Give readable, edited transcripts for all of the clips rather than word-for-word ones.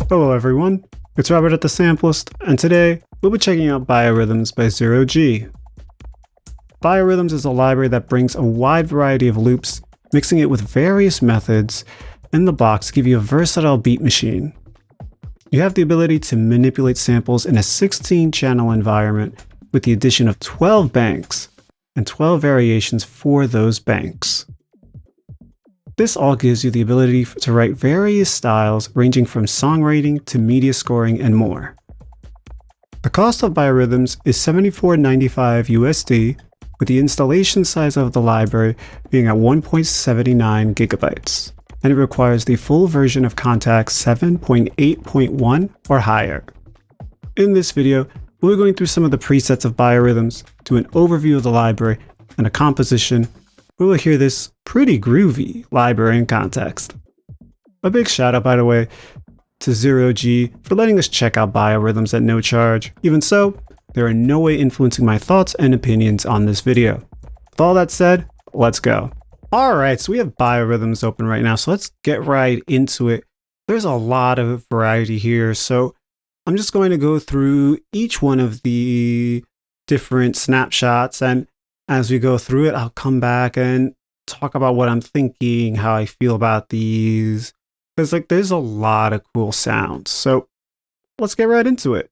Hello everyone, it's Robert at the Sampleist, and today we'll be checking out BioRhythms by Zero G. BioRhythms is a library that brings a wide variety of loops, mixing it with various methods in the box to give you a versatile beat machine. You have the ability to manipulate samples in a 16-channel environment with the addition of 12 banks and 12 variations for those banks. This all gives you the ability to write various styles ranging from songwriting to media scoring and more. The cost of BioRhythms is $74.95 USD, with the installation size of the library being at 1.79 gigabytes, and it requires the full version of Contact 7.8.1 or higher. In this video, we'll be going through some of the presets of BioRhythms, do an overview of the library, and a composition. We will hear this pretty groovy library in context. A big shout out, by the way, to Zero G for letting us check out BioRhythms at no charge. Even so, they are in no way influencing my thoughts and opinions on this video. With all that said, let's go. Alright, so we have BioRhythms open right now, so let's get right into it. There's a lot of variety here, so I'm just going to go through each one of the different snapshots, and as we go through it, I'll come back and talk about what I'm thinking, how I feel about these, because there's a lot of cool sounds. So let's get right into it.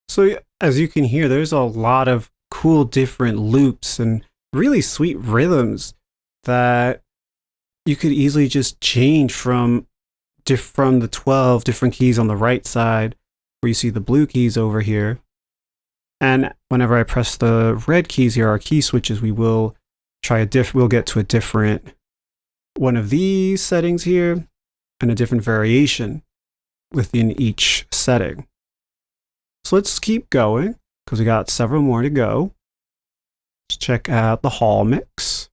So as you can hear, there's a lot of cool different loops and really sweet rhythms that you could easily just change from the 12 different keys on the right side, where you see the blue keys over here. And whenever I press the red keys here, our key switches, we'll get to a different one of these settings here and a different variation within each setting. So let's keep going, because we got several more to go. Let's check out the hall mix.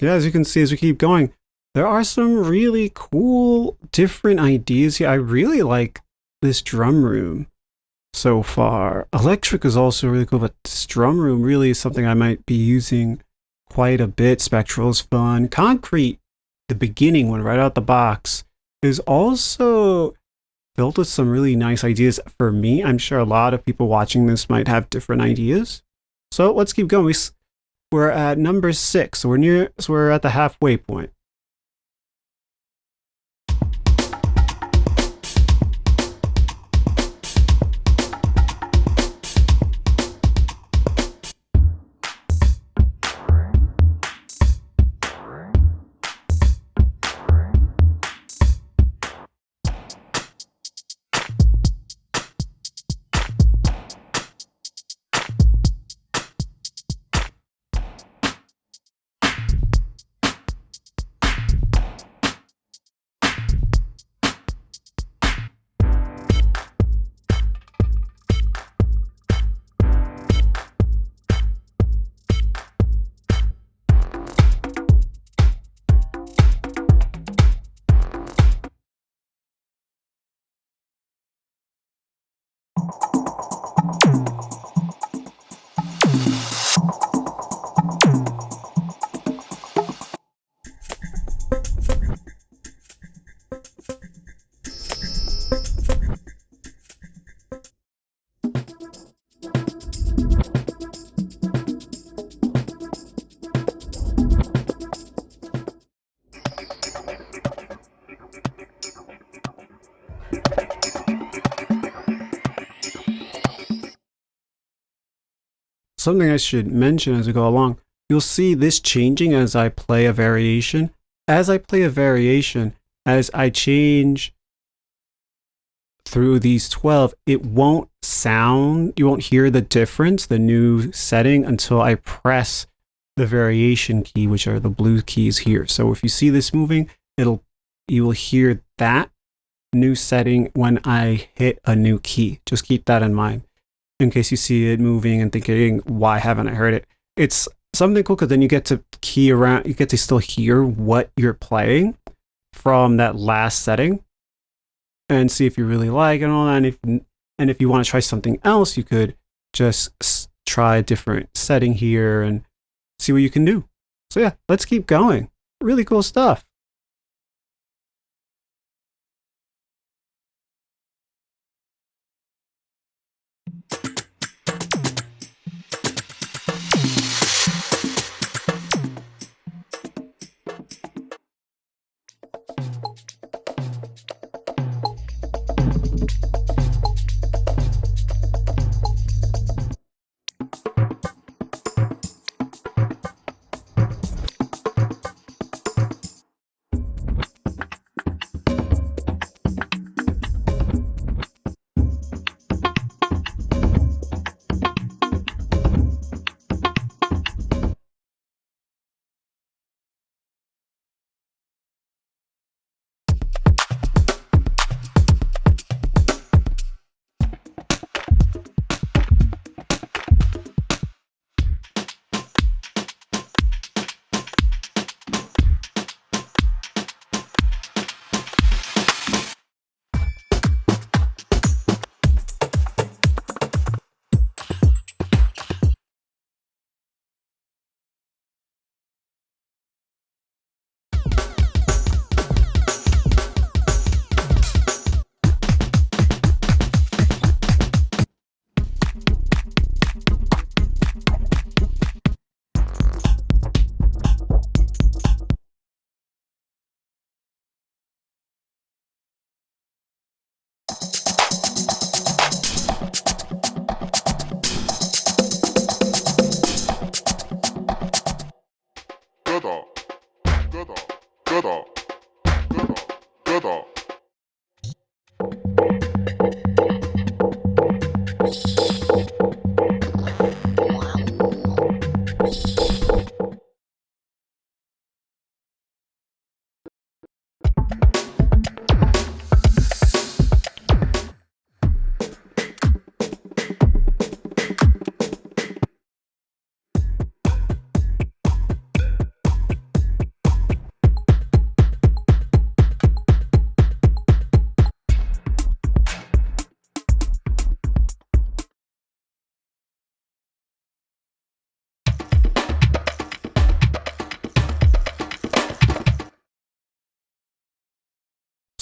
Yeah, as you can see, as we keep going, there are some really cool different ideas here. I really like this drum room so far. Electric is also really cool, but this drum room really is something I might be using quite a bit. Spectral is fun. Concrete, the beginning one right out the box, is also filled with some really nice ideas for me. I'm sure a lot of people watching this might have different ideas. So let's keep going. We're at number 6, so we're at the halfway point. Something I should mention as we go along, you'll see this changing as I play a variation. As I play a variation, as I change through these 12, it won't sound, you won't hear the difference, the new setting, until I press the variation key, which are the blue keys here. So if you see this moving, you will hear that new setting when I hit a new key. Just keep that in mind in case you see it moving and thinking, why haven't I heard it? It's something cool because then you get to key around, you get to still hear what you're playing from that last setting and see if you really like it and all that. And if you want to try something else, you could just try a different setting here and see what you can do. So yeah, let's keep going. Really cool stuff.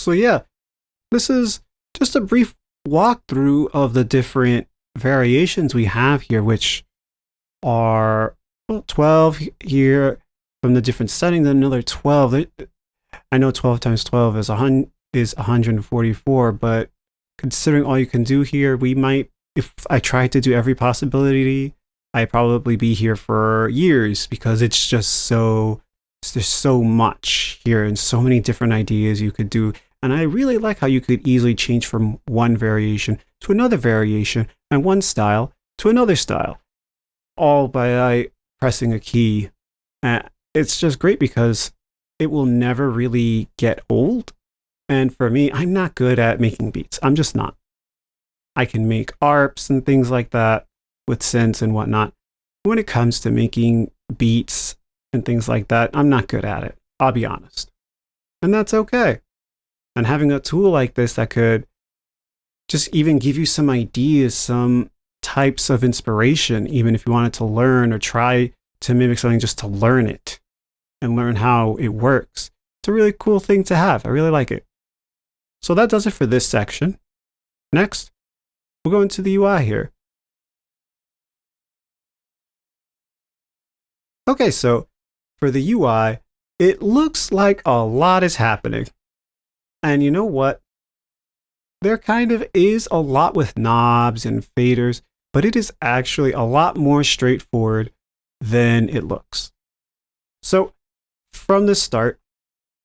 So yeah, this is just a brief walkthrough of the different variations we have here, which are 12 here from the different settings, and another 12. I know 12 times 12 is 144, but considering all you can do here, we might, if I tried to do every possibility, I'd probably be here for years, because it's just so, there's so much here and so many different ideas you could do. And I really like how you could easily change from one variation to another variation and one style to another style, all by pressing a key. It's just great because it will never really get old. And for me, I'm not good at making beats. I'm just not. I can make ARPs and things like that with synths and whatnot. When it comes to making beats and things like that, I'm not good at it. I'll be honest. And that's okay. And having a tool like this that could just even give you some ideas, some types of inspiration, even if you wanted to learn or try to mimic something just to learn it and learn how it works. It's a really cool thing to have. I really like it. So that does it for this section. Next, we'll go into the UI here. Okay, so for the UI, it looks like a lot is happening. And you know what? There kind of is a lot with knobs and faders, but it is actually a lot more straightforward than it looks. So from the start,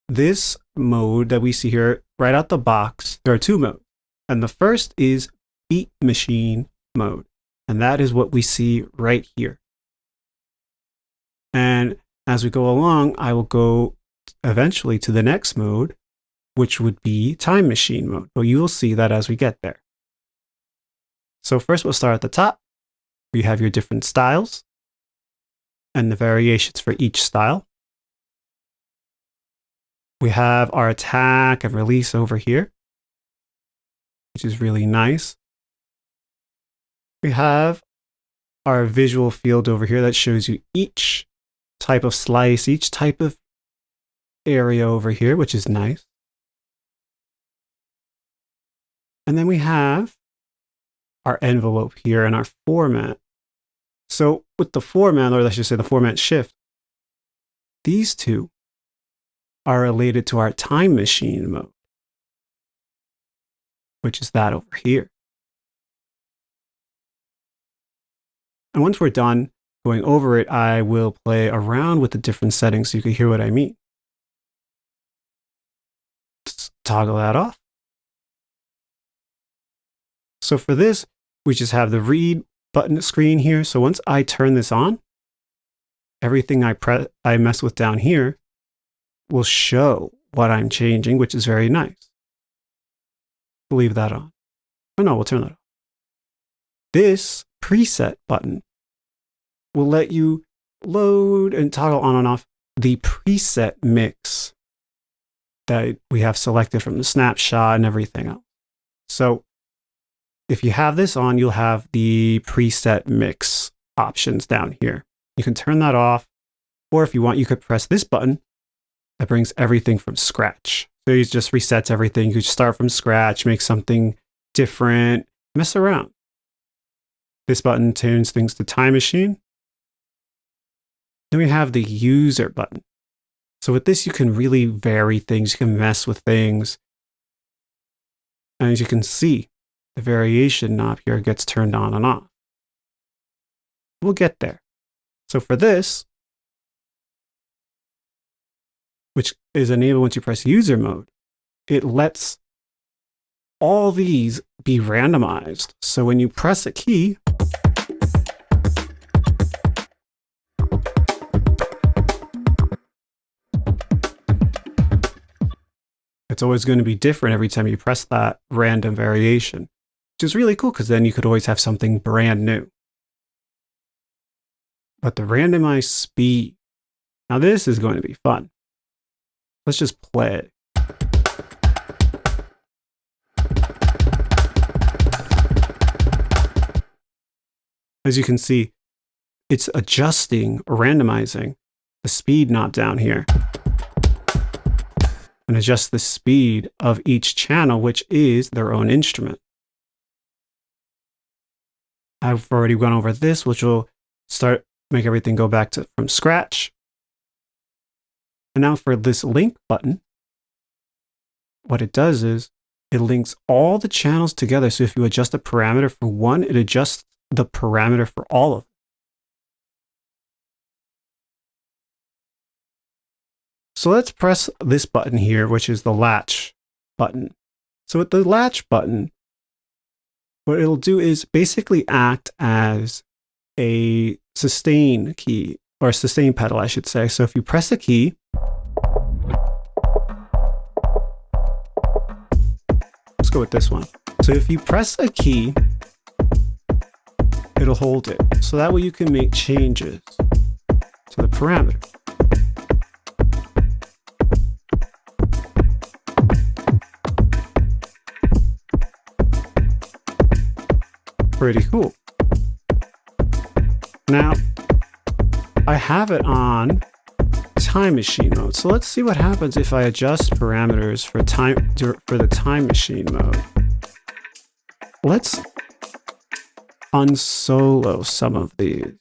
this mode that we see here right out the box, there are two modes. And the first is beat machine mode. And that is what we see right here. And as we go along, I will go eventually to the next mode, which would be time machine mode. But you will see that as we get there. So first we'll start at the top. You have your different styles and the variations for each style. We have our attack and release over here, which is really nice. We have our visual field over here that shows you each type of slice, each type of area over here, which is nice. And then we have our envelope here and our format. So with the format, or let's just say the format shift, these two are related to our time machine mode, which is that over here. And once we're done going over it, I will play around with the different settings so you can hear what I mean. Let's toggle that off. So for this, we just have the read button screen here. So once I turn this on, everything I mess with down here will show what I'm changing, which is very nice. We'll leave that on. Oh no, we'll turn that off. This preset button will let you load and toggle on and off the preset mix that we have selected from the snapshot and everything else. So if you have this on, you'll have the preset mix options down here. You can turn that off, or if you want, you could press this button that brings everything from scratch. So it just resets everything. You could start from scratch, make something different, mess around. This button turns things to time machine. Then we have the user button. So with this, you can really vary things. You can mess with things. And as you can see, the variation knob here gets turned on and off. We'll get there. So for this, which is enabled once you press user mode, it lets all these be randomized. So when you press a key, it's always going to be different every time you press that random variation, which is really cool because then you could always have something brand new. But the randomized speed, now this is going to be fun. Let's just play it. As you can see, it's adjusting or randomizing the speed knob down here. and adjust the speed of each channel, which is their own instrument. I've already gone over this, which will make everything go back to from scratch. And now for this link button, what it does is it links all the channels together. So if you adjust a parameter for one, it adjusts the parameter for all of them. So let's press this button here, which is the latch button. So with the latch button, what it'll do is basically act as a sustain key, or a sustain pedal, I should say. So if you press a key, let's go with this one. So if you press a key, it'll hold it. So that way you can make changes to the parameter. Pretty cool. Now, I have it on time machine mode. So let's see what happens if I adjust parameters for the time machine mode. Let's unsolo some of these.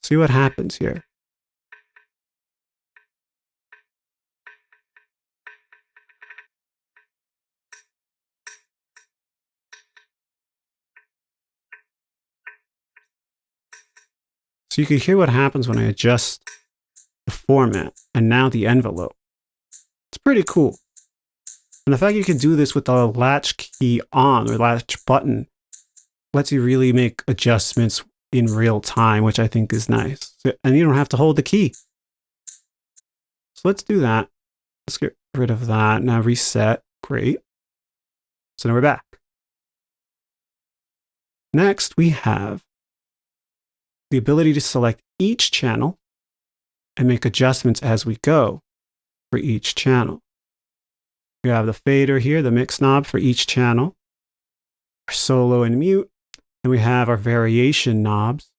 See what happens here. So you can hear what happens when I adjust the format and now the envelope. It's pretty cool. And the fact you can do this with the latch key on or latch button lets you really make adjustments in real time, which I think is nice. And you don't have to hold the key. So let's do that. Let's get rid of that. Now reset. Great. So now we're back. Next, we have the ability to select each channel and make adjustments as we go for each channel. We have the fader here, the mix knob for each channel, our solo and mute, and we have our variation knobs,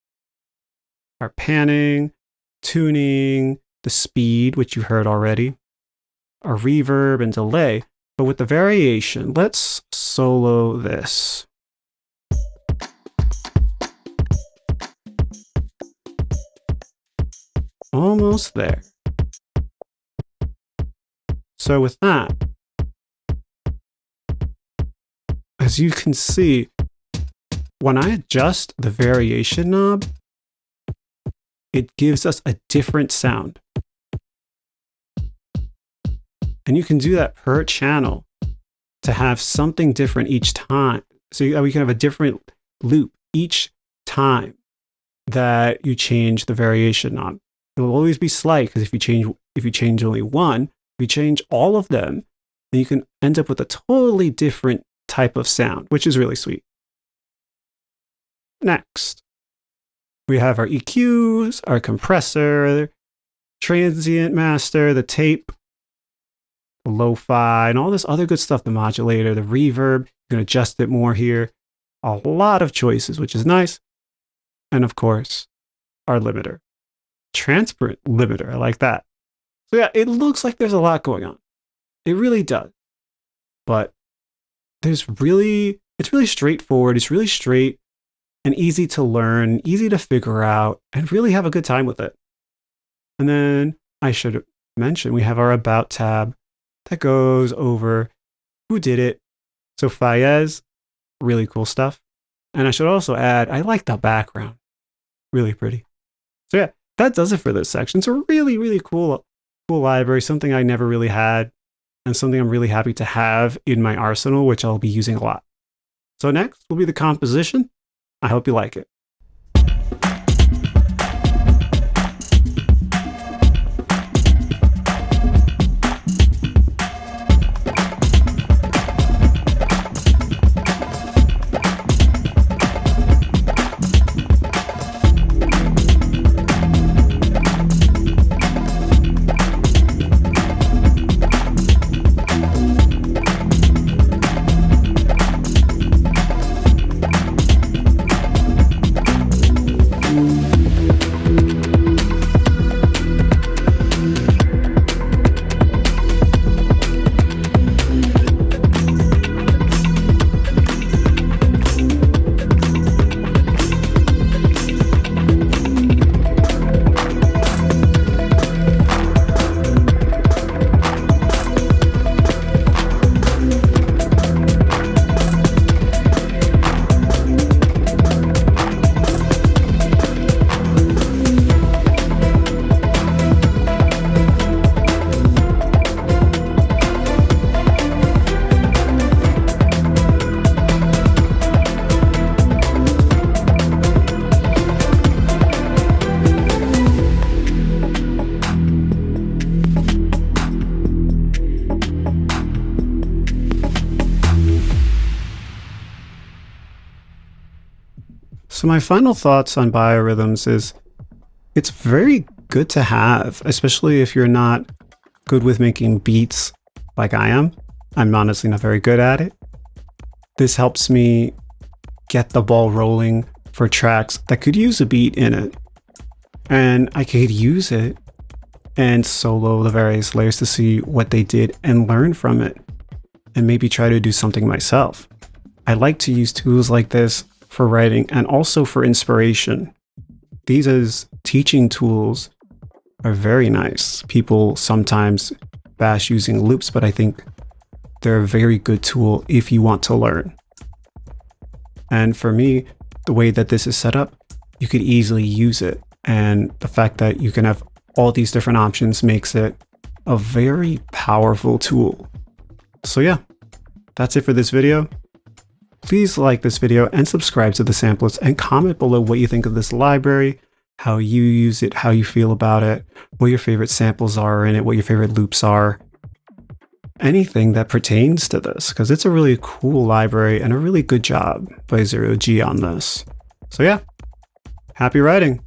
our panning, tuning, the speed, which you heard already, our reverb and delay. But with the variation, let's solo this. Almost there. So with that, as you can see, when I adjust the variation knob, it gives us a different sound. And you can do that per channel to have something different each time. So we can have a different loop each time that you change the variation knob. It will always be slight, because if you change only one, if you change all of them, then you can end up with a totally different type of sound, which is really sweet. Next, we have our EQs, our compressor, transient master, the tape, the lo-fi, and all this other good stuff, the modulator, the reverb. You can adjust it more here. A lot of choices, which is nice. And of course, our limiter. Transparent limiter, I like that. So yeah, it looks like there's a lot going on. It really does. But it's really straightforward. It's really straight and easy to learn, easy to figure out, and really have a good time with it. And then I should mention, we have our About tab that goes over who did it. So Fayez, really cool stuff. And I should also add, I like the background. Really pretty. So yeah, that does it for this section. It's a really, really cool library, something I never really had, and something I'm really happy to have in my arsenal, which I'll be using a lot. So next will be the composition. I hope you like it. So my final thoughts on BioRhythms is it's very good to have, especially if you're not good with making beats like I am. I'm honestly not very good at it. This helps me get the ball rolling for tracks that could use a beat in it. And I could use it and solo the various layers to see what they did and learn from it, and maybe try to do something myself. I like to use tools like this for writing and also for inspiration. These as teaching tools are very nice. People sometimes bash using loops, but I think they're a very good tool if you want to learn. And for me, the way that this is set up, you could easily use it. And the fact that you can have all these different options makes it a very powerful tool. So yeah, that's it for this video. Please like this video and subscribe to the Sampleist and comment below what you think of this library, how you use it, how you feel about it, what your favorite samples are in it, what your favorite loops are. Anything that pertains to this, because it's a really cool library and a really good job by 0G on this. So yeah, happy writing.